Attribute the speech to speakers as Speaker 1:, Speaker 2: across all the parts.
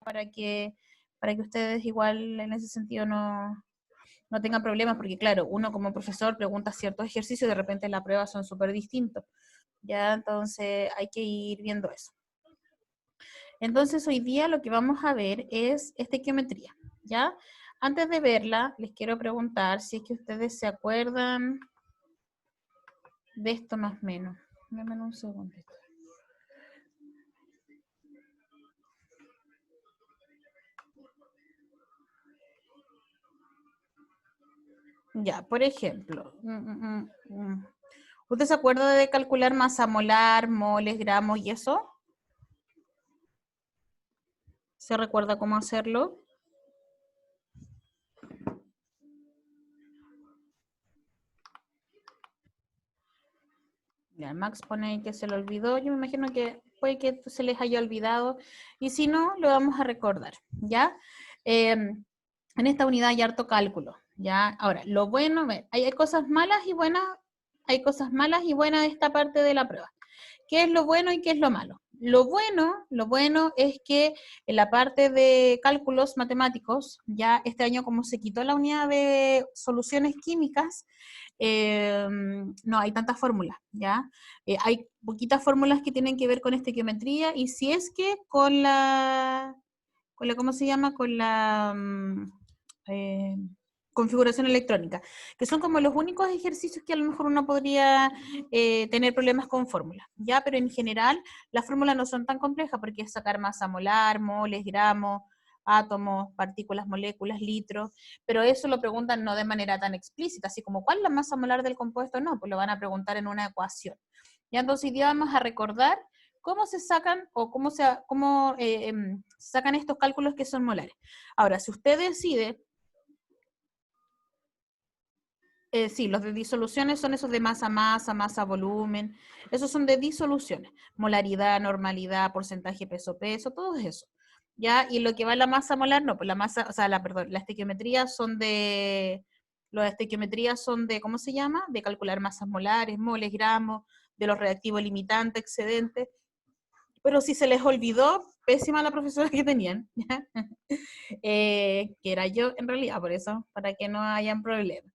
Speaker 1: para que ustedes igual en ese sentido no tengan problemas, porque claro, uno como profesor pregunta ciertos ejercicios y de repente en la prueba son súper distintos, ¿ya? Entonces hay que ir viendo eso. Entonces hoy día lo que vamos a ver es estequiometría, ¿ya? Antes de verla, les quiero preguntar si es que ustedes se acuerdan de esto más o menos. Dame un segundito. Ya, por ejemplo, ¿usted se acuerda de calcular masa molar, moles, gramos y eso? ¿Se recuerda cómo hacerlo? Ya, Max pone ahí que se le olvidó. Yo me imagino que puede que se les haya olvidado. Y si no, lo vamos a recordar, ¿ya? En esta unidad hay harto cálculo, ¿ya? Ahora, lo bueno, hay cosas malas y buenas, hay cosas malas y buenas de esta parte de la prueba. ¿Qué es lo bueno y qué es lo malo? Lo bueno es que en la parte de cálculos matemáticos, ya este año como se quitó la unidad de soluciones químicas, no hay tantas fórmulas, ¿ya? Hay poquitas fórmulas que tienen que ver con estequiometría y si es que ¿cómo se llama? Eh, configuración electrónica, que son como los únicos ejercicios que a lo mejor uno podría tener problemas con fórmulas, ¿ya? Pero en general las fórmulas no son tan complejas porque es sacar masa molar, moles, gramos, átomos, partículas, moléculas, litros, pero eso lo preguntan no de manera tan explícita, así como ¿cuál es la masa molar del compuesto? No, pues lo van a preguntar en una ecuación. Ya entonces ya vamos a recordar cómo se sacan o se sacan estos cálculos que son molares. Ahora, si usted decide, sí, los de disoluciones son esos de masa-masa, masa-volumen, esos son de disoluciones, molaridad, normalidad, porcentaje peso-peso, todo eso. ¿Ya? Y lo que va a la masa molar, no, pues la masa, o sea, la estequiometría las estequiometrías son de, ¿cómo se llama? De calcular masas molares, moles, gramos, de los reactivos limitantes, excedentes, pero si se les olvidó, pésima la profesora que tenían, ¿ya? Que era yo en realidad, por eso, para que no hayan problemas.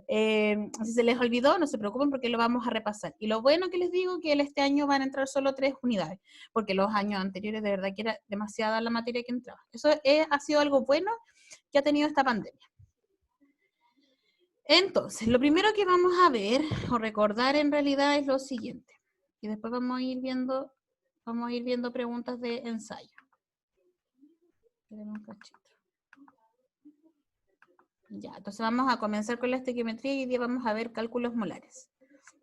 Speaker 1: Si se les olvidó, no se preocupen porque lo vamos a repasar. Y lo bueno que les digo que este año van a entrar solo 3 unidades, porque los años anteriores de verdad que era demasiada la materia que entraba. Eso ha sido algo bueno que ha tenido esta pandemia. Entonces, lo primero que vamos a ver o recordar en realidad es lo siguiente. Y después vamos a ir viendo preguntas de ensayo. Un cachito. Ya, entonces vamos a comenzar con la estequiometría y hoy día vamos a ver cálculos molares.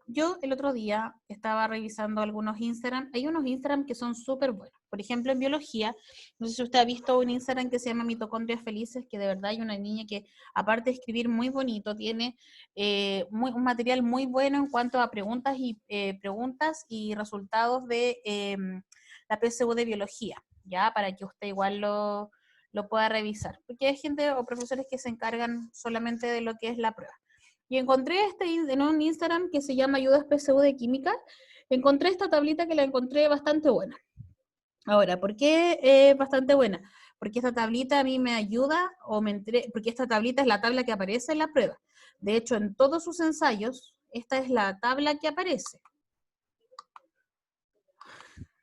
Speaker 1: Yo el otro día estaba revisando algunos Instagram. Hay unos Instagram que son súper buenos. Por ejemplo, en biología, no sé si usted ha visto un Instagram que se llama Mitocondrias Felices, que de verdad hay una niña que, aparte de escribir muy bonito, tiene un material muy bueno en cuanto a preguntas y resultados de la PSU de biología, ¿ya? Para que usted igual lo pueda revisar. Porque hay gente o profesores que se encargan solamente de lo que es la prueba. Y encontré en un Instagram que se llama Ayudas PSU de Química, encontré esta tablita que la encontré bastante buena. Ahora, ¿por qué es bastante buena? Porque esta tablita a mí me ayuda, porque esta tablita es la tabla que aparece en la prueba. De hecho, en todos sus ensayos, esta es la tabla que aparece.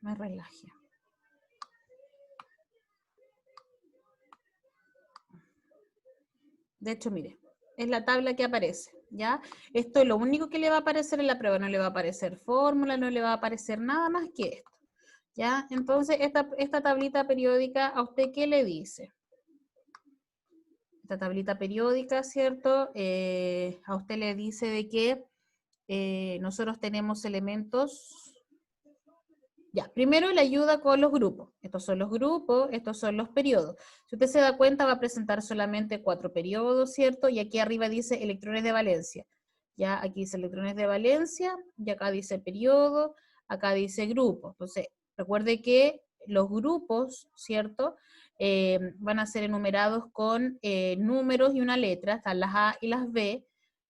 Speaker 1: Me relaje. De hecho, mire, es la tabla que aparece, ¿ya? Esto es lo único que le va a aparecer en la prueba, no le va a aparecer fórmula, no le va a aparecer nada más que esto, ¿ya? Entonces, esta tablita periódica, ¿a usted qué le dice? Esta tablita periódica, ¿cierto? A usted le dice de que nosotros tenemos elementos. Ya, primero le ayuda con los grupos. Estos son los grupos, estos son los periodos. Si usted se da cuenta, va a presentar solamente 4 periodos, ¿cierto? Y aquí arriba dice electrones de valencia. Ya, aquí dice electrones de valencia, y acá dice periodo, acá dice grupo. Entonces, recuerde que los grupos, ¿cierto? Van a ser enumerados con números y una letra, están las A y las B,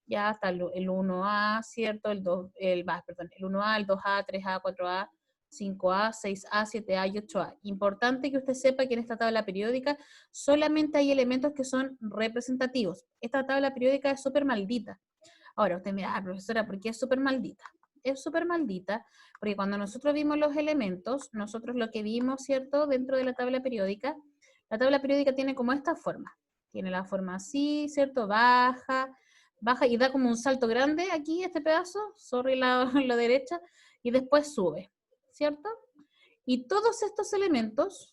Speaker 1: ya está el 1A, ¿cierto? El 1A, el 2A, el 3A, 4A, 5A, 6A, 7A y 8A. Importante que usted sepa que en esta tabla periódica solamente hay elementos que son representativos. Esta tabla periódica es súper maldita. Ahora, usted mira, profesora, ¿por qué es súper maldita? Es súper maldita porque cuando nosotros vimos los elementos, nosotros lo que vimos, ¿cierto? Dentro de la tabla periódica tiene como esta forma. Tiene la forma así, ¿cierto? Baja, baja y da como un salto grande aquí, este pedazo, sorry la derecha, y después sube, ¿cierto? Y todos estos elementos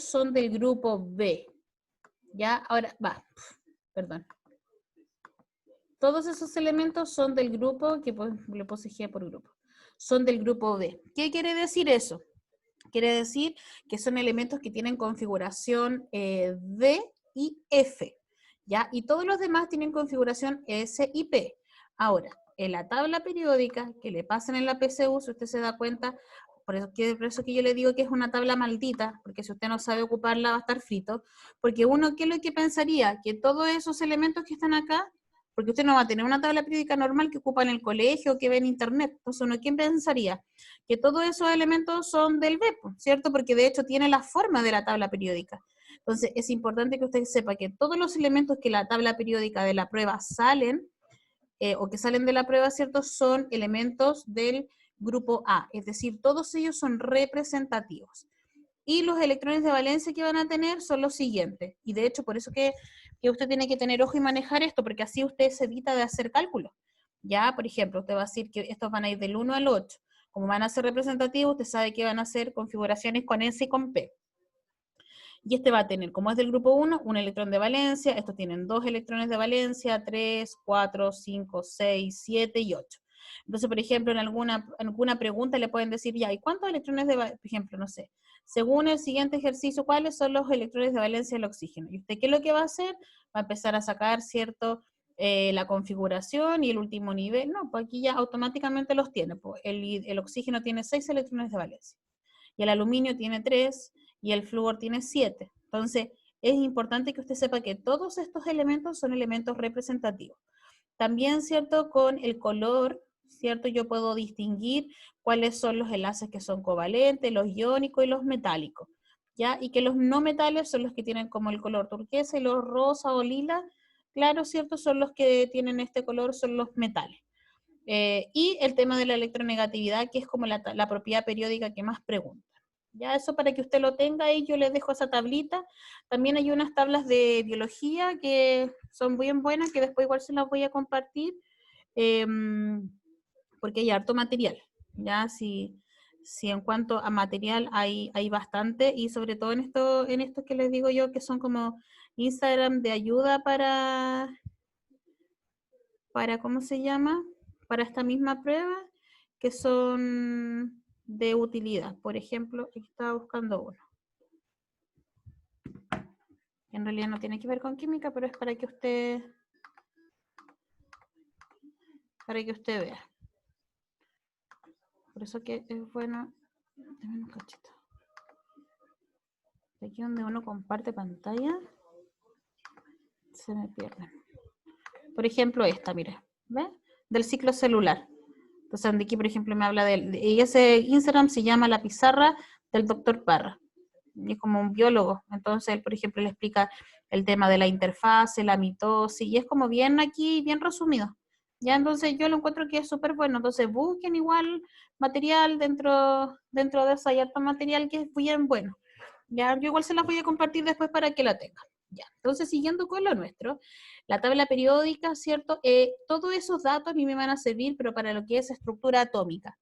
Speaker 1: son del grupo B. ¿Ya? Ahora, perdón. Todos esos elementos son del grupo, que le puse G por grupo, son del grupo B. ¿Qué quiere decir eso? Quiere decir que son elementos que tienen configuración D y F, ¿ya? Y todos los demás tienen configuración S y P. Ahora, en la tabla periódica que le pasan en la PSU, si usted se da cuenta, por eso que yo le digo que es una tabla maldita, porque si usted no sabe ocuparla va a estar frito, porque uno, ¿qué es lo que pensaría? Que todos esos elementos que están acá, porque usted no va a tener una tabla periódica normal que ocupa en el colegio o que ve en internet, entonces uno, ¿quién pensaría? Que todos esos elementos son del B, ¿cierto? Porque de hecho tiene la forma de la tabla periódica. Entonces es importante que usted sepa que todos los elementos que la tabla periódica de la prueba salen, o que salen de la prueba, ¿cierto? Son elementos del grupo A, es decir, todos ellos son representativos. Y los electrones de valencia que van a tener son los siguientes. Y de hecho, por eso que usted tiene que tener ojo y manejar esto, porque así usted se evita de hacer cálculos. Ya, por ejemplo, usted va a decir que estos van a ir del 1 al 8. Como van a ser representativos, usted sabe que van a ser configuraciones con S y con P. Y este va a tener, como es del grupo 1, un electrón de valencia. Estos tienen 2 electrones de valencia, 3, 4, 5, 6, 7 y 8. Entonces, por ejemplo, en alguna pregunta le pueden decir, ya, ¿y cuántos electrones de valencia? Por ejemplo, no sé, según el siguiente ejercicio, ¿cuáles son los electrones de valencia del oxígeno? ¿Y usted qué es lo que va a hacer? Va a empezar a sacar, ¿cierto?, la configuración y el último nivel. No, pues aquí ya automáticamente los tiene. Pues el oxígeno tiene 6 electrones de valencia. Y el aluminio tiene 3 y el flúor tiene 7. Entonces, es importante que usted sepa que todos estos elementos son elementos representativos. También, ¿cierto? Con el color, ¿cierto? Yo puedo distinguir cuáles son los enlaces que son covalentes, los iónicos y los metálicos, ¿ya? Y que los no metales son los que tienen como el color turquesa y los rosa o lila, claro, ¿cierto? Son los que tienen este color, son los metales. Y el tema de la electronegatividad, que es como la propiedad periódica que más pregunta. Ya eso para que usted lo tenga y yo les dejo esa tablita. También hay unas tablas de biología que son bien buenas, que después igual se las voy a compartir, porque hay harto material. Ya si en cuanto a material hay bastante, y sobre todo en esto que les digo yo, que son como Instagram de ayuda para ¿cómo se llama? Para esta misma prueba, que son de utilidad. Por ejemplo, estaba buscando uno. En realidad no tiene que ver con química, pero es para que usted vea. Por eso que es bueno. Dame un cachito. Aquí donde uno comparte pantalla, se me pierde. Por ejemplo, esta, mira, ¿ves? Del ciclo celular. Entonces, aquí, por ejemplo, me habla y ese Instagram se llama La Pizarra del Dr. Parra. Y es como un biólogo. Entonces, él, por ejemplo, le explica el tema de la interfase, la mitosis, y es como bien aquí, bien resumido. Ya, entonces yo lo encuentro que es súper bueno. Entonces, busquen igual material dentro de eso, hay harto material que es bien bueno. Ya, yo igual se las voy a compartir después para que la tengan. Ya, entonces siguiendo con lo nuestro, la tabla periódica, ¿cierto? Todos esos datos a mí me van a servir, pero para lo que es estructura atómica.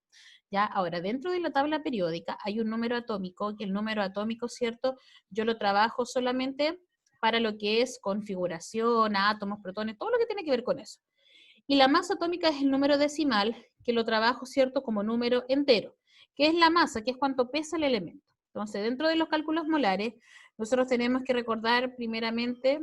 Speaker 1: ¿Ya? Ahora, dentro de la tabla periódica hay un número atómico, que el número atómico, ¿cierto? Yo lo trabajo solamente para lo que es configuración, átomos, protones, todo lo que tiene que ver con eso. Y la masa atómica es el número decimal, que lo trabajo, ¿cierto?, como número entero, que es la masa, que es cuánto pesa el elemento. Entonces, dentro de los cálculos molares, nosotros tenemos que recordar primeramente,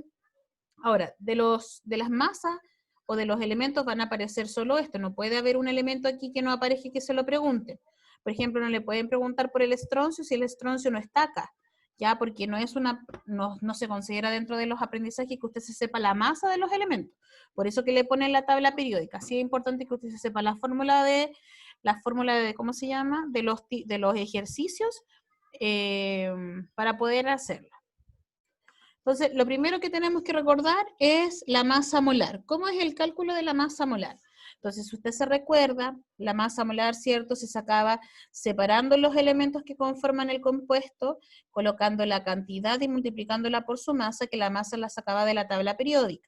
Speaker 1: ahora, de las masas o de los elementos van a aparecer solo esto, no puede haber un elemento aquí que no aparezca y que se lo pregunten. Por ejemplo, no le pueden preguntar por el estroncio si el estroncio no está acá, ya, porque no se considera dentro de los aprendizajes que usted se sepa la masa de los elementos. Por eso que le ponen la tabla periódica. Sí es importante que usted se sepa la fórmula de la fórmula de, ¿cómo se llama? De los ejercicios para poder hacerlo. Entonces, lo primero que tenemos que recordar es la masa molar. ¿Cómo es el cálculo de la masa molar? Entonces, si usted se recuerda, la masa molar, ¿cierto? Se sacaba separando los elementos que conforman el compuesto, colocando la cantidad y multiplicándola por su masa, que la masa la sacaba de la tabla periódica,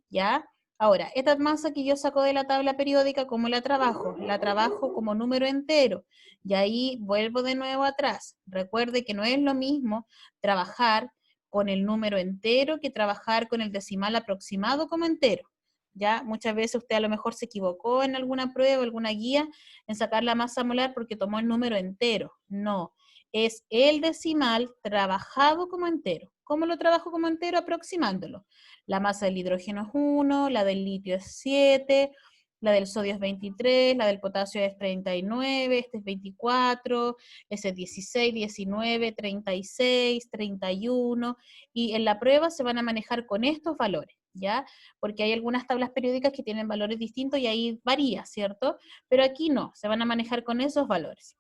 Speaker 1: ¿ya? Ahora, esta masa que yo saco de la tabla periódica, ¿cómo la trabajo? La trabajo como número entero. Y ahí vuelvo de nuevo atrás. Recuerde que no es lo mismo trabajar con el número entero que trabajar con el decimal aproximado como entero. Ya muchas veces usted a lo mejor se equivocó en alguna prueba, alguna guía, en sacar la masa molar porque tomó el número entero. No, es el decimal trabajado como entero. ¿Cómo lo trabajo como entero? Aproximándolo. La masa del hidrógeno es 1, la del litio es 7, la del sodio es 23, la del potasio es 39, este es 24, ese es 16, 19, 36, 31, y en la prueba se van a manejar con estos valores, ¿ya? Porque hay algunas tablas periódicas que tienen valores distintos y ahí varía, ¿cierto? Pero aquí no, se van a manejar con esos valores.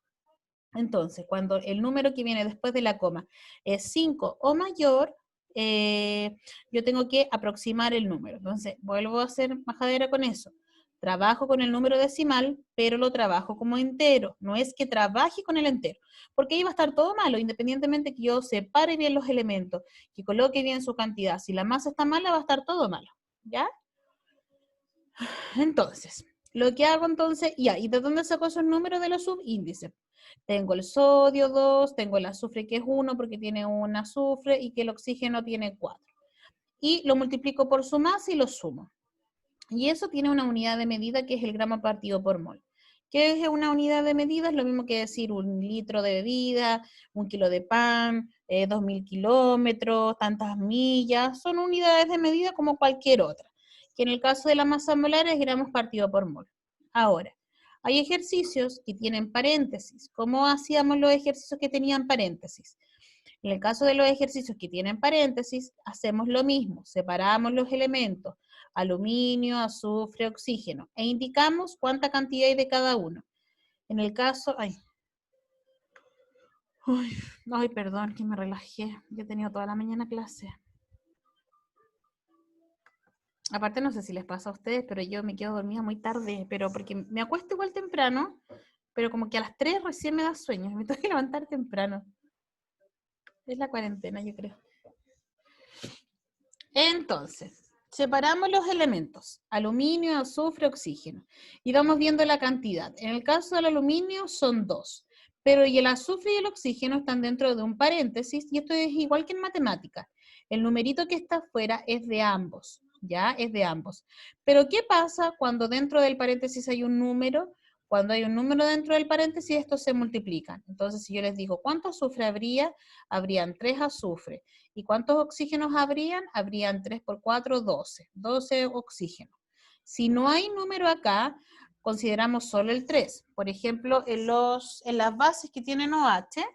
Speaker 1: Entonces, cuando el número que viene después de la coma es 5 o mayor, yo tengo que aproximar el número. Entonces, vuelvo a hacer majadera con eso. Trabajo con el número decimal, pero lo trabajo como entero. No es que trabaje con el entero, porque ahí va a estar todo malo, independientemente que yo separe bien los elementos, que coloque bien su cantidad. Si la masa está mala, va a estar todo malo, ¿ya? Entonces, lo que hago entonces, ya, ¿y de dónde saco esos números de los subíndices? Tengo el sodio 2, tengo el azufre que es 1 porque tiene un azufre y que el oxígeno tiene 4. Y lo multiplico por su masa y lo sumo. Y eso tiene una unidad de medida que es el gramo partido por mol. ¿Qué es una unidad de medida? Es lo mismo que decir 1 litro de bebida, 1 kilo de pan, 2000 kilómetros, tantas millas. Son unidades de medida como cualquier otra. Que en el caso de la masa molar es gramos partido por mol. Ahora, hay ejercicios que tienen paréntesis. ¿Cómo hacíamos los ejercicios que tenían paréntesis? En el caso de los ejercicios que tienen paréntesis, hacemos lo mismo, separamos los elementos, aluminio, azufre, oxígeno, e indicamos cuánta cantidad hay de cada uno. En el caso, perdón, que me relajé, yo he tenido toda la mañana clase. Aparte no sé si les pasa a ustedes, pero yo me quedo dormida muy tarde, pero porque me acuesto igual temprano, pero como que a las 3 recién me da sueño, me tengo que levantar temprano. Es la cuarentena, yo creo. Entonces, separamos los elementos, aluminio, azufre, oxígeno, y vamos viendo la cantidad. En el caso del aluminio son 2, pero y el azufre y el oxígeno están dentro de un paréntesis, y esto es igual que en matemáticas. El numerito que está afuera es de ambos, ¿ya? Es de ambos. Pero ¿qué pasa cuando dentro del paréntesis hay un número? Cuando hay un número dentro del paréntesis, estos se multiplican. Entonces, si yo les digo, ¿cuánto azufre habría? Habrían 3 azufre. ¿Y cuántos oxígenos habrían? Habrían 3 por 4, 12. 12 oxígenos. Si no hay número acá, consideramos solo el 3. Por ejemplo, en las bases que tienen OH,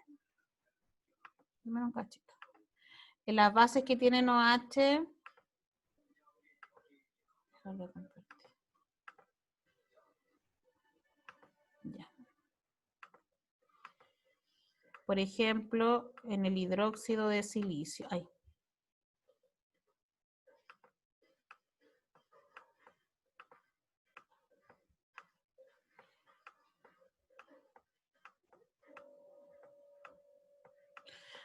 Speaker 1: en las bases que tienen OH, ya. Por ejemplo, en el hidróxido de silicio,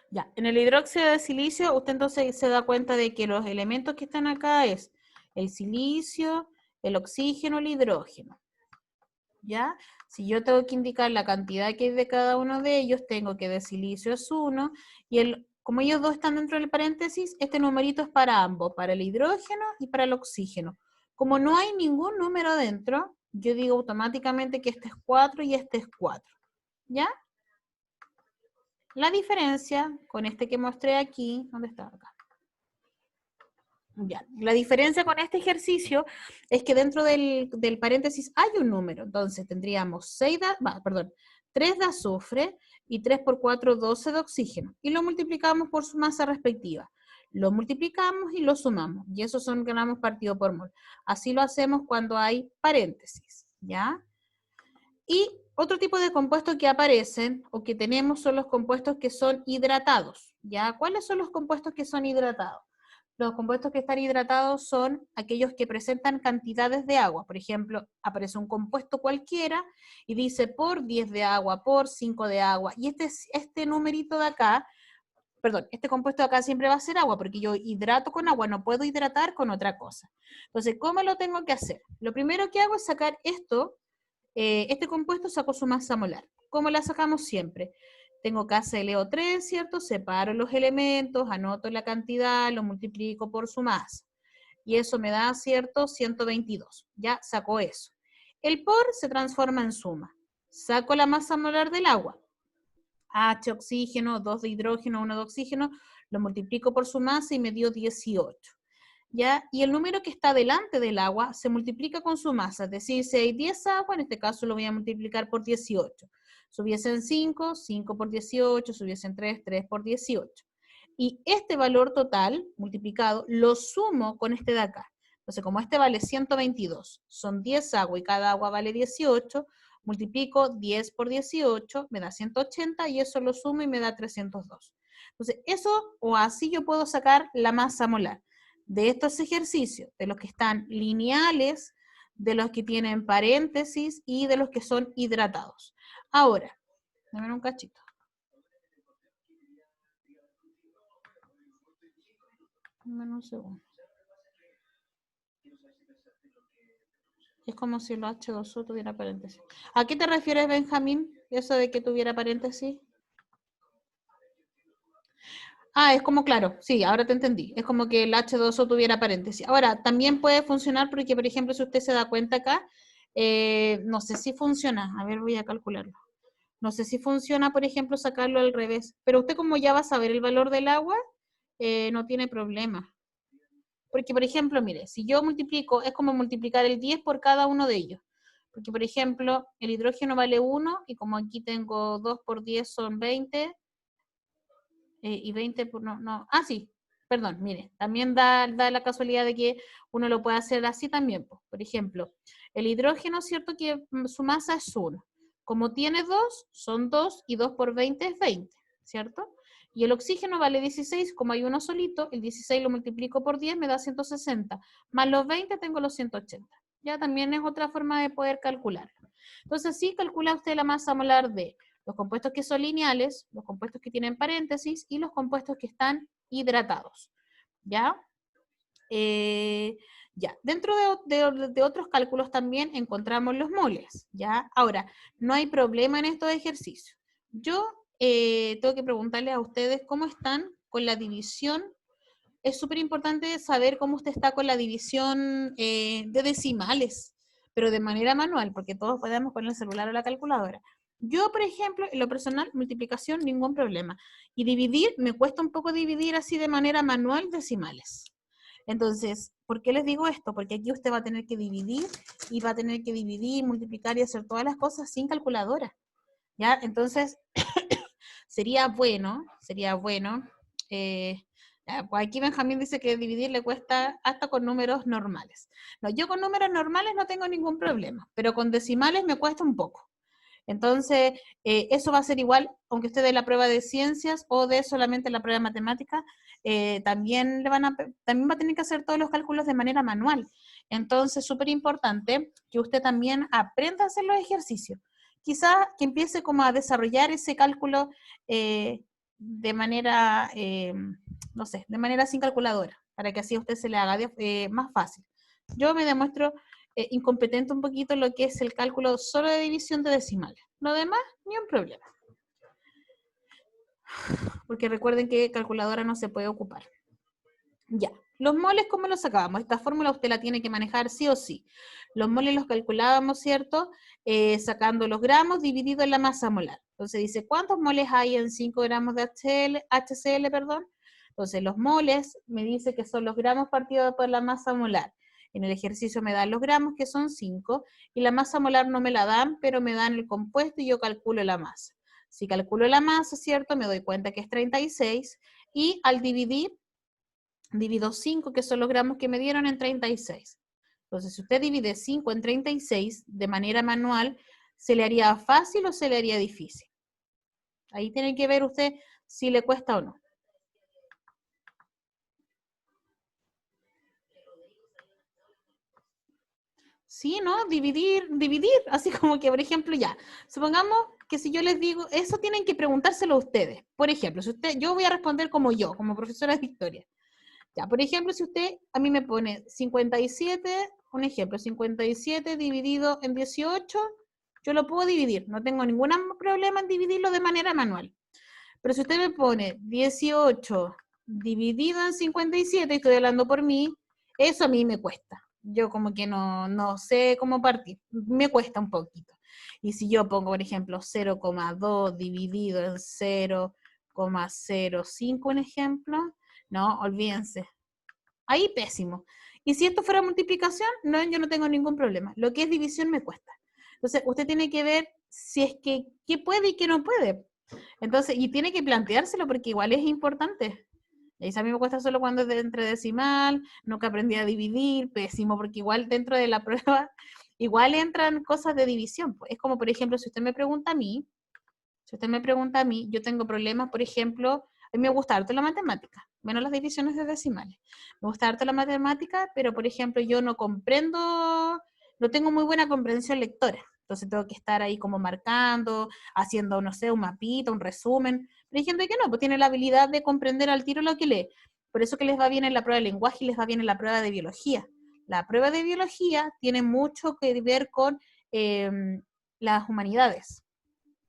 Speaker 1: ya, en el hidróxido de silicio, usted entonces se da cuenta de que los elementos que están acá es el silicio, el oxígeno, el hidrógeno. ¿Ya? Si yo tengo que indicar la cantidad que hay de cada uno de ellos, tengo que de silicio es 1, y como ellos dos están dentro del paréntesis, este numerito es para ambos, para el hidrógeno y para el oxígeno. Como no hay ningún número dentro, yo digo automáticamente que este es 4 y este es 4. ¿Ya? La diferencia con este que mostré aquí, ¿dónde está acá? Ya. La diferencia con este ejercicio es que dentro del paréntesis hay un número. Entonces tendríamos 3 de azufre y 3 por 4, 12 de oxígeno. Y lo multiplicamos por su masa respectiva. Lo multiplicamos y lo sumamos. Y esos son gramos partido por mol. Así lo hacemos cuando hay paréntesis. ¿Ya? Y Otro tipo de compuestos que aparecen o que tenemos son los compuestos que son hidratados, ¿ya? ¿Cuáles son los compuestos que son hidratados? Los compuestos que están hidratados son aquellos que presentan cantidades de agua. Por ejemplo, aparece un compuesto cualquiera y dice por 10 de agua, por 5 de agua. Y este numerito de acá, perdón, este compuesto de acá siempre va a ser agua, porque yo hidrato con agua, no puedo hidratar con otra cosa. Entonces, ¿cómo lo tengo que hacer? Lo primero que hago es sacar esto, este compuesto saco su masa molar. ¿Cómo la sacamos siempre? Tengo KClO3, ¿cierto? Separo los elementos, anoto la cantidad, lo multiplico por su masa. Y eso me da, ¿cierto? 122. Ya saco eso. El por se transforma en suma. Saco la masa molar del agua. H oxígeno, 2 de hidrógeno, 1 de oxígeno, lo multiplico por su masa y me dio 18. ¿Ya? Y el número que está delante del agua se multiplica con su masa, es decir, si hay 10 agua, en este caso lo voy a multiplicar por 18. Si hubiesen 5, 5 por 18, si hubiesen 3, 3 por 18. Y este valor total multiplicado lo sumo con este de acá. Entonces, como este vale 122, son 10 agua y cada agua vale 18, multiplico 10 por 18, me da 180 y eso lo sumo y me da 302. Entonces, eso o así yo puedo sacar la masa molar de estos ejercicios, de los que están lineales, de los que tienen paréntesis y de los que son hidratados. Ahora, dame un cachito. Dame un segundo. Es como si el H2O tuviera paréntesis. ¿A qué te refieres, Benjamín? Eso de que tuviera paréntesis. Ah, es como, claro, sí, ahora te entendí. Es como que el H2O tuviera paréntesis. Ahora, también puede funcionar porque, por ejemplo, si usted se da cuenta acá, no sé si funciona. A ver, voy a calcularlo. No sé si funciona, por ejemplo, sacarlo al revés. Pero usted como ya va a saber el valor del agua, no tiene problema. Porque, por ejemplo, mire, si yo multiplico, es como multiplicar el 10 por cada uno de ellos. Porque, por ejemplo, el hidrógeno vale 1 y como aquí tengo 2 por 10 son 20, y 20 por, sí, perdón, mire, también da la casualidad de que uno lo puede hacer así también. Por ejemplo, el hidrógeno, ¿cierto? Que su masa es 1. Como tiene 2, son 2 y 2 por 20 es 20, ¿cierto? Y el oxígeno vale 16, como hay uno solito, el 16 lo multiplico por 10, me da 160, más los 20 tengo los 180. Ya también es otra forma de poder calcularlo. Entonces, sí calcula usted la masa molar de los compuestos que son lineales, los compuestos que tienen paréntesis y los compuestos que están hidratados. ¿Ya? Ya, dentro de otros cálculos también encontramos los moles, ¿ya? Ahora, no hay problema en estos ejercicios. Yo tengo que preguntarles a ustedes cómo están con la división. Es súper importante saber cómo usted está con la división de decimales, pero de manera manual, porque todos podemos con el celular o la calculadora. Yo, por ejemplo, en lo personal, multiplicación, ningún problema. Y dividir, me cuesta un poco dividir así de manera manual decimales. Entonces, ¿por qué les digo esto? Porque aquí usted va a tener que dividir y va a tener que dividir, multiplicar y hacer todas las cosas sin calculadora. ¿Ya? Entonces, sería bueno, pues aquí Benjamín dice que dividir le cuesta hasta con números normales. No, yo con números normales no tengo ningún problema, pero con decimales me cuesta un poco. Entonces, eso va a ser igual, aunque usted dé la prueba de ciencias o de solamente la prueba de matemáticas, también va a tener que hacer todos los cálculos de manera manual. Entonces, súper importante que usted también aprenda a hacer los ejercicios. Quizá que empiece como a desarrollar ese cálculo de manera, no sé, de manera sin calculadora, para que así a usted se le haga más fácil. Yo me demuestro incompetente un poquito lo que es el cálculo solo de división de decimales. Lo demás, ni un problema. Porque recuerden que calculadora no se puede ocupar. Ya, los moles, ¿cómo los sacábamos? Esta fórmula usted la tiene que manejar sí o sí. Los moles los calculábamos, ¿cierto? Sacando los gramos dividido en la masa molar. Entonces dice, ¿cuántos moles hay en 5 gramos de HCl, perdón? Entonces los moles me dice que son los gramos partidos por la masa molar. En el ejercicio me dan los gramos, que son 5, y la masa molar no me la dan, pero me dan el compuesto y yo calculo la masa. Si calculo la masa, ¿cierto? Me doy cuenta que es 36, y al dividir, divido 5, que son los gramos que me dieron, en 36. Entonces, si usted divide 5 en 36 de manera manual, ¿Se le haría fácil o se le haría difícil? Ahí tiene que ver usted si le cuesta o no. Sí, ¿no? Dividir, así como que, por ejemplo, ya, supongamos que si yo les digo, eso tienen que preguntárselo a ustedes. Por ejemplo, si usted, yo voy a responder como yo, como profesora de historia. Ya, por ejemplo, si usted a mí me pone 57, un ejemplo, 57 dividido en 18, yo lo puedo dividir, no tengo ningún problema en dividirlo de manera manual. Pero si usted me pone 18 dividido en 57, y estoy hablando por mí, eso a mí me cuesta. Yo como que no sé cómo partir, me cuesta un poquito. Y si yo pongo, por ejemplo, 0,2 dividido en 0,05, un ejemplo, no, olvídense. Ahí pésimo. Y si esto fuera multiplicación, no, yo no tengo ningún problema. Lo que es división me cuesta. Entonces, usted tiene que ver si es que qué puede y qué no puede. Entonces, y tiene que planteárselo porque igual es importante. Y a mí me cuesta solo cuando es de entre decimal, nunca aprendí a dividir, pésimo, porque igual dentro de la prueba, igual entran cosas de división. Es como, por ejemplo, si usted me pregunta a mí, yo tengo problemas, por ejemplo, a mí me gusta harto la matemática, menos las divisiones de decimales. Me gusta harto la matemática, pero, por ejemplo, yo no comprendo, no tengo muy buena comprensión lectora. Entonces tengo que estar ahí como marcando, haciendo, no sé, un mapita, un resumen. Pero hay gente que no, pues tiene la habilidad de comprender al tiro lo que lee. Por eso que les va bien en la prueba de lenguaje y les va bien en la prueba de biología. La prueba de biología tiene mucho que ver con eh, las humanidades.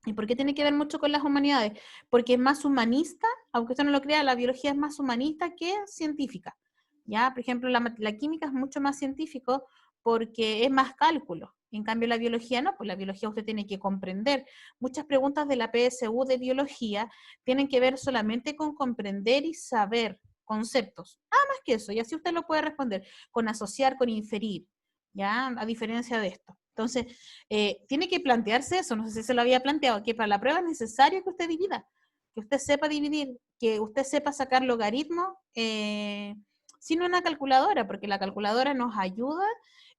Speaker 1: ¿Y por qué tiene que ver mucho con las humanidades? Porque es más humanista, aunque usted no lo crea, la biología es más humanista que científica. ¿Ya? Por ejemplo, la química es mucho más científico porque es más cálculo. En cambio, la biología no, pues la biología usted tiene que comprender. Muchas preguntas de la PSU de biología tienen que ver solamente con comprender y saber conceptos. Nada más que eso, y así usted lo puede responder, con asociar, con inferir, ¿ya? A diferencia de esto. Entonces, tiene que plantearse eso, no sé si se lo había planteado, que para la prueba es necesario que usted divida, que usted sepa dividir, que usted sepa sacar logaritmos sin una calculadora, porque la calculadora nos ayuda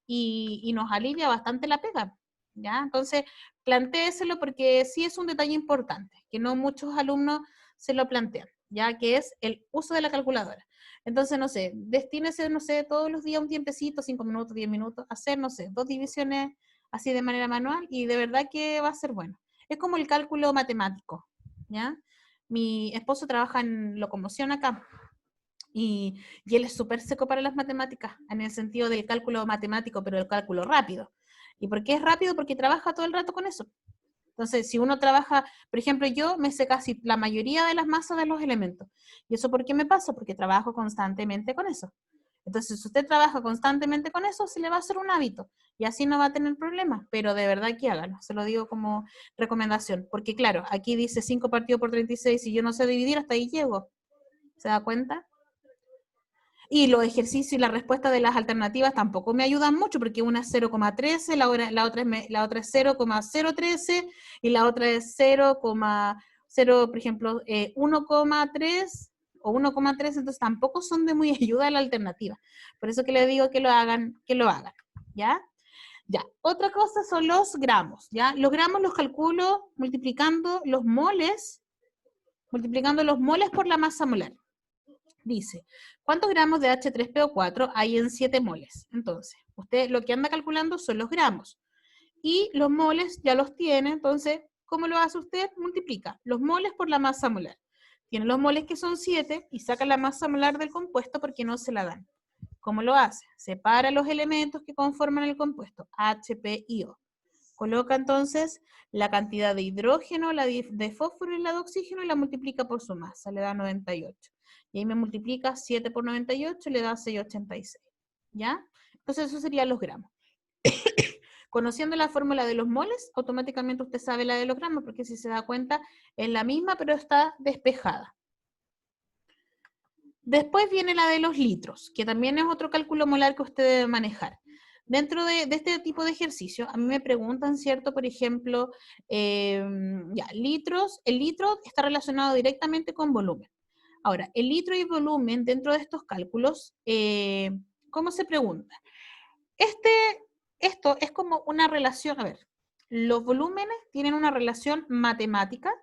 Speaker 1: y nos alivia bastante la pega, ¿ya? Entonces, plantéeselo porque sí es un detalle importante, que no muchos alumnos se lo plantean, ya que es el uso de la calculadora. Entonces, no sé, destínese, no sé, todos los días un tiempecito, 5 minutos, 10 minutos, hacer, no sé, 2 divisiones así de manera manual y de verdad que va a ser bueno. Es como el cálculo matemático, ¿ya? Mi esposo trabaja en locomoción acá y él es súper seco para las matemáticas, en el sentido del cálculo matemático, pero el cálculo rápido. ¿Y por qué es rápido? Porque trabaja todo el rato con eso. Entonces, si uno trabaja, por ejemplo, yo me sé casi la mayoría de las masas de los elementos. ¿Y eso por qué me pasa? Porque trabajo constantemente con eso. Entonces, si usted trabaja constantemente con eso, se le va a hacer un hábito y así no va a tener problemas, pero de verdad que hágalo, se lo digo como recomendación, porque claro, aquí dice 5 partido por 36 y yo no sé dividir, hasta ahí llego, ¿se da cuenta? Y los ejercicios y la respuesta de las alternativas tampoco me ayudan mucho, porque una es 0,13, la otra es 0,013 y la otra es 0,0, por ejemplo, 1,3 o 1,3, entonces tampoco son de muy ayuda la alternativa. Por eso que les digo que lo hagan, ¿ya? Ya, otra cosa son los gramos, ¿ya? Los gramos los calculo multiplicando los moles por la masa molar. Dice, ¿cuántos gramos de H3PO4 hay en 7 moles? Entonces, usted lo que anda calculando son los gramos. Y los moles ya los tiene, entonces, ¿cómo lo hace usted? Multiplica los moles por la masa molar. Tiene los moles que son 7 y saca la masa molar del compuesto porque no se la dan. ¿Cómo lo hace? Separa los elementos que conforman el compuesto, H, P y O. Coloca entonces la cantidad de hidrógeno, la de fósforo y la de oxígeno y la multiplica por su masa, le da 98. Y ahí me multiplica 7 por 98, le da 686. ¿Ya? Entonces eso serían los gramos. Conociendo la fórmula de los moles, automáticamente usted sabe la de los gramos, porque si se da cuenta, es la misma, pero está despejada. Después viene la de los litros, que también es otro cálculo molar que usted debe manejar. Dentro de este tipo de ejercicio, a mí me preguntan, ¿cierto? Por ejemplo, litros, el litro está relacionado directamente con volumen. Ahora, el litro y volumen dentro de estos cálculos, ¿cómo se pregunta? Esto es como una relación, a ver, los volúmenes tienen una relación matemática,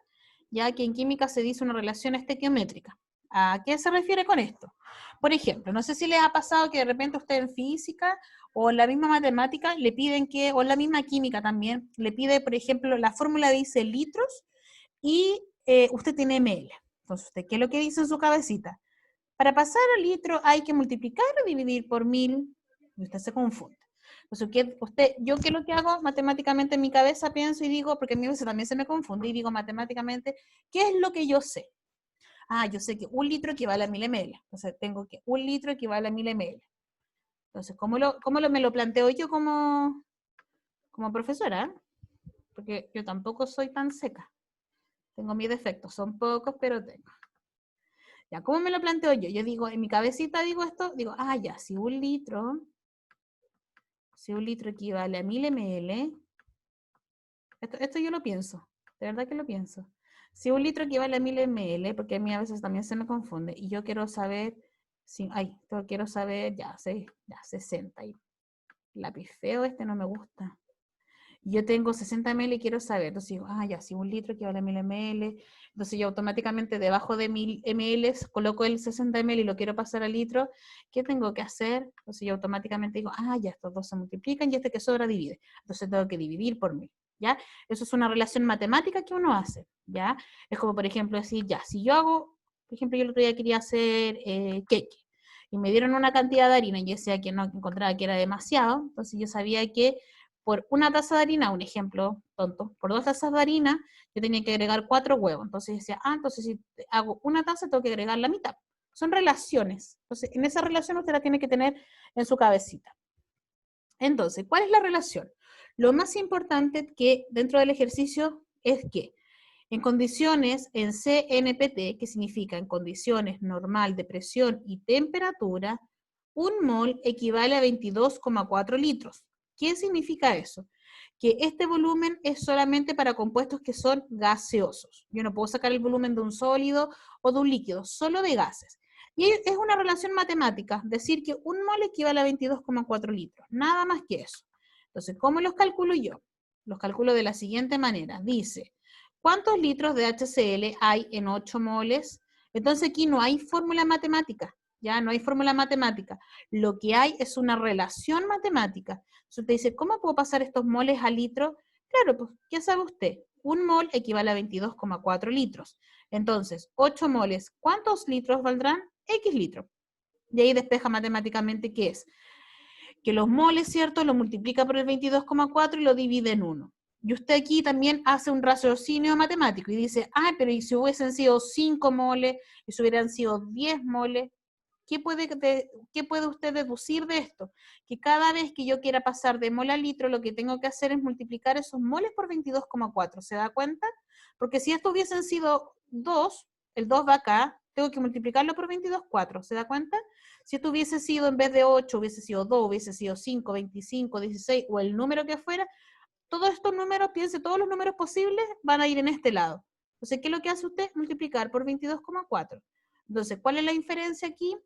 Speaker 1: ya que en química se dice una relación estequiométrica. ¿A qué se refiere con esto? Por ejemplo, no sé si les ha pasado que de repente usted en física o en la misma matemática le piden que, o en la misma química también, le pide, por ejemplo, la fórmula dice litros y usted tiene ml. Entonces, ¿usted qué es lo que dice en su cabecita? Para pasar al litro hay que multiplicar o dividir por 1000, y usted se confunde. Entonces, yo qué es lo que hago matemáticamente en mi cabeza, pienso y digo, porque a mí a veces también se me confunde, y digo matemáticamente, ¿qué es lo que yo sé? Ah, yo sé que 1 litro equivale a 1000 ml. Entonces, tengo que 1 litro equivale a 1000 ml. Entonces, me lo planteo yo como profesora? Porque yo tampoco soy tan seca. Tengo mis defectos, son pocos, pero tengo. Ya, ¿cómo me lo planteo yo? Yo digo, en mi cabecita digo esto, digo, ya, si 1 litro equivale a 1000 ml, esto yo lo pienso, de verdad que lo pienso. Si 1 litro equivale a 1000 ml, porque a mí a veces también se me confunde, y yo quiero saber, quiero saber, ya, 60, y lápiz feo este no me gusta. Yo tengo 60 ml y quiero saber, entonces digo, ya, si 1 litro equivale a 1000 ml, entonces yo automáticamente debajo de 1000 ml coloco el 60 ml y lo quiero pasar al litro, ¿qué tengo que hacer? Entonces yo automáticamente digo, ya, estos dos se multiplican y este que sobra divide, entonces tengo que dividir por 1000, ¿ya? Eso es una relación matemática que uno hace, ¿ya? Es como, por ejemplo, decir, ya, si yo hago, por ejemplo, yo el otro día quería hacer cake, y me dieron una cantidad de harina y yo decía que no encontraba que era demasiado, entonces yo sabía que por una taza de harina, un ejemplo tonto, por 2 tazas de harina, yo tenía que agregar 4 huevos. Entonces decía, entonces si hago una taza, tengo que agregar la mitad. Son relaciones. Entonces, en esa relación usted la tiene que tener en su cabecita. Entonces, ¿cuál es la relación? Lo más importante que dentro del ejercicio es que en condiciones en CNPT, que significa en condiciones normal de presión y temperatura, un mol equivale a 22,4 litros. ¿Qué significa eso? Que este volumen es solamente para compuestos que son gaseosos. Yo no puedo sacar el volumen de un sólido o de un líquido, solo de gases. Y es una relación matemática, decir que un mol equivale a 22,4 litros, nada más que eso. Entonces, ¿cómo los calculo yo? Los calculo de la siguiente manera. Dice, ¿cuántos litros de HCl hay en 8 moles? Entonces aquí no hay fórmula matemática, ya no hay fórmula matemática. Lo que hay es una relación matemática. Entonces te dice, ¿cómo puedo pasar estos moles a litros? Claro, pues, ¿qué sabe usted? Un mol equivale a 22,4 litros. Entonces, 8 moles, ¿cuántos litros valdrán? X litros. Y ahí despeja matemáticamente qué es. Que los moles, ¿cierto? Lo multiplica por el 22,4 y lo divide en 1. Y usted aquí también hace un raciocinio matemático y dice, pero ¿y si hubiesen sido 5 moles, y si hubieran sido 10 moles? ¿Qué puede usted deducir de esto? Que cada vez que yo quiera pasar de mol a litro, lo que tengo que hacer es multiplicar esos moles por 22,4. ¿Se da cuenta? Porque si esto hubiesen sido 2, el 2 va acá, tengo que multiplicarlo por 22,4. ¿Se da cuenta? Si esto hubiese sido, en vez de 8, hubiese sido 2, hubiese sido 5, 25, 16, o el número que fuera, todos estos números, piense, todos los números posibles van a ir en este lado. Entonces, ¿qué es lo que hace usted? Multiplicar por 22,4. Entonces, ¿cuál es la diferencia aquí?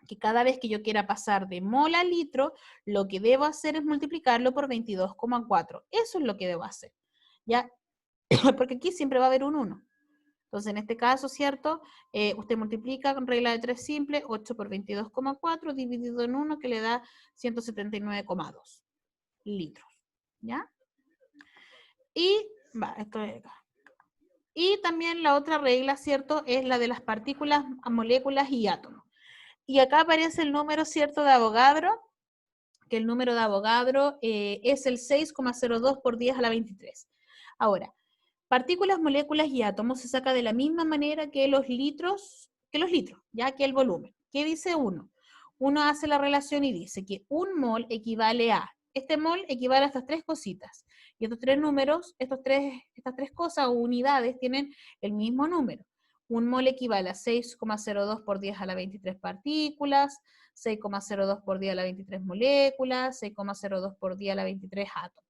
Speaker 1: Que cada vez que yo quiera pasar de mol a litro, lo que debo hacer es multiplicarlo por 22,4. Eso es lo que debo hacer, ¿ya? Porque aquí siempre va a haber un 1. Entonces, en este caso, ¿cierto? Usted multiplica con regla de 3 simple, 8 por 22,4 dividido en 1, que le da 179,2 litros, ¿ya? Y, esto es acá. Y también la otra regla, ¿cierto? Es la de las partículas, moléculas y átomos. Y acá aparece el número, ¿cierto?, de Avogadro, que el número de Avogadro es el 6,02 por 10 a la 23. Ahora, partículas, moléculas y átomos se saca de la misma manera que los litros, ya que el volumen. ¿Qué dice uno? Uno hace la relación y dice que un mol equivale a, este mol equivale a estas 3 cositas. Y estos 3 números, estas 3 cosas o unidades tienen el mismo número. Un mol equivale a 6,02 por 10 a la 23 partículas, 6,02 por 10 a la 23 moléculas, 6,02 por 10 a la 23 átomos.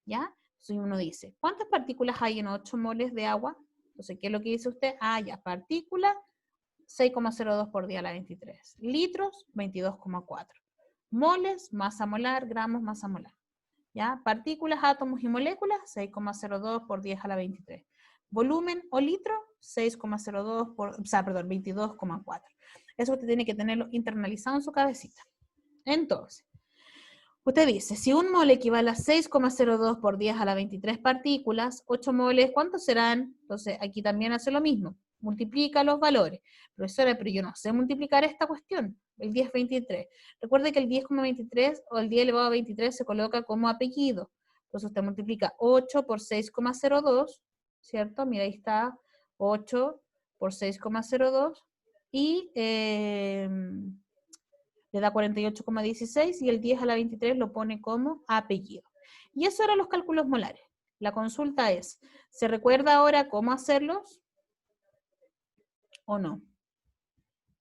Speaker 1: ¿Ya? Entonces uno dice, ¿cuántas partículas hay en 8 moles de agua? Entonces, ¿qué es lo que dice usted? Ya, partícula, 6,02 por 10 a la 23. Litros, 22,4. Moles, masa molar, gramos, masa molar. ¿Ya? Partículas, átomos y moléculas, 6,02 por 10 a la 23. Volumen o litro, 6,02 por, o sea, perdón, 22,4. Eso usted tiene que tenerlo internalizado en su cabecita. Entonces, usted dice, si un mol equivale a 6,02 por 10 a la 23 partículas, 8 moles, ¿cuántos serán? Entonces, aquí también hace lo mismo. Multiplica los valores. Profesora, pero yo no sé multiplicar esta cuestión, el 10,23. Recuerde que el 10,23 o el 10 elevado a 23 se coloca como apellido. Entonces, usted multiplica 8 por 6,02, ¿cierto? Mira, ahí está 8 por 6,02 y... le da 48,16 y el 10 a la 23 lo pone como apellido. Y eso eran los cálculos molares. La consulta es, ¿se recuerda ahora cómo hacerlos o no?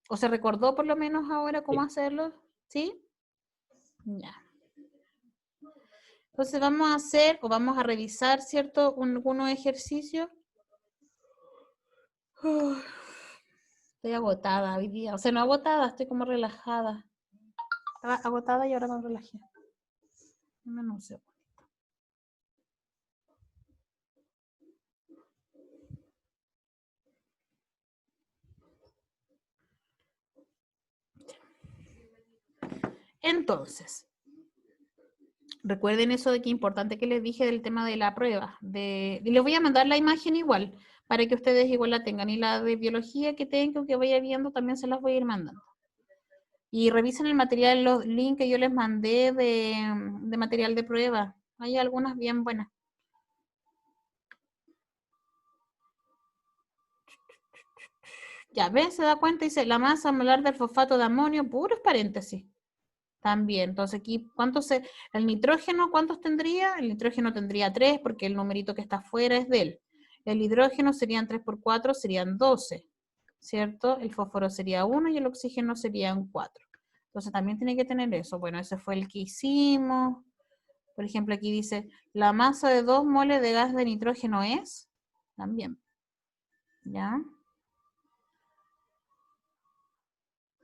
Speaker 1: ¿O se recordó por lo menos ahora cómo hacerlos? ¿Sí? Ya. Entonces vamos a hacer o vamos a revisar, ¿cierto? Algunos ejercicios. Estoy agotada hoy día. O sea, no agotada, estoy como relajada. Estaba agotada y ahora me relajé. No sé. Entonces, recuerden eso de que es importante que les dije del tema de la prueba. Y les voy a mandar la imagen igual, para que ustedes igual la tengan. Y la de biología que tengo, que vaya viendo, también se las voy a ir mandando. Y revisen el material, los links que yo les mandé de material de prueba. Hay algunas bien buenas. Ya ven, se da cuenta, dice, la masa molar del fosfato de amonio, puros paréntesis. También, entonces aquí, el nitrógeno, ¿cuántos tendría? El nitrógeno tendría 3 porque el numerito que está afuera es de él. El hidrógeno serían 3 por 4, serían 12, ¿cierto? El fósforo sería 1 y el oxígeno serían 4. Entonces también tiene que tener eso. Bueno, ese fue el que hicimos. Por ejemplo, aquí dice, la masa de 2 moles de gas de nitrógeno es, también, ¿ya?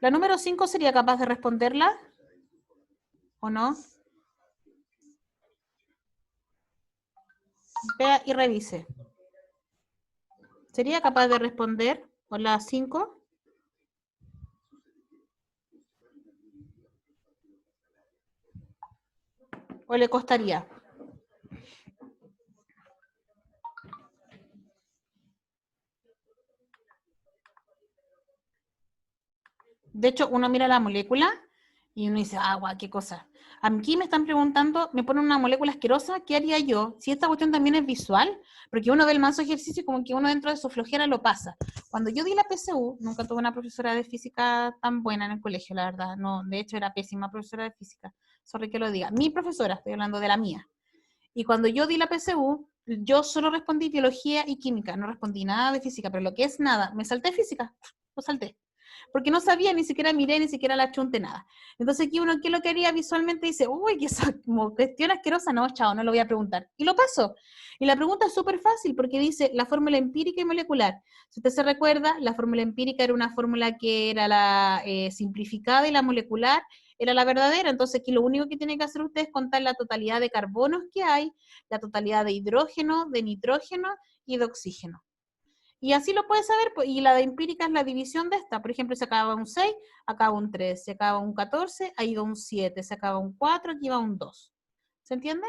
Speaker 1: La número 5 sería capaz de responderla, ¿o no? Vea y revise. ¿Sería capaz de responder? ¿O la 5? ¿O le costaría? De hecho, uno mira la molécula y uno dice, ah, guau, qué cosa. Aquí me están preguntando, me ponen una molécula asquerosa, ¿qué haría yo? Si esta cuestión también es visual, porque uno ve el manso ejercicio y como que uno dentro de su flojera lo pasa. Cuando yo di la PSU, nunca tuve una profesora de física tan buena en el colegio, la verdad. No, de hecho era pésima profesora de física. Sorry que lo diga. Mi profesora, estoy hablando de la mía. Y cuando yo di la PSU, yo solo respondí biología y química, no respondí nada de física, pero lo que es nada, me salté física, lo salté. Porque no sabía, ni siquiera miré, ni siquiera la chunté nada. Entonces aquí uno, ¿qué lo quería visualmente? Dice, uy, que eso como cuestión asquerosa, no, chao, no lo voy a preguntar. Y lo paso. Y la pregunta es súper fácil, porque dice la fórmula empírica y molecular. Si usted se recuerda, la fórmula empírica era una fórmula que era la simplificada y la molecular era la verdadera. Entonces aquí lo único que tiene que hacer usted es contar la totalidad de carbonos que hay, la totalidad de hidrógeno, de nitrógeno y de oxígeno. Y así lo puedes saber, y la de empírica es la división de esta. Por ejemplo, se acaba un 6, acaba un 3, se acaba un 14, ahí va un 7, se acaba un 4, aquí va un 2. ¿Se entiende?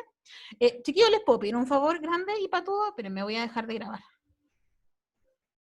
Speaker 1: Chiquillos, les puedo pedir un favor grande y para todo, pero me voy a dejar de grabar.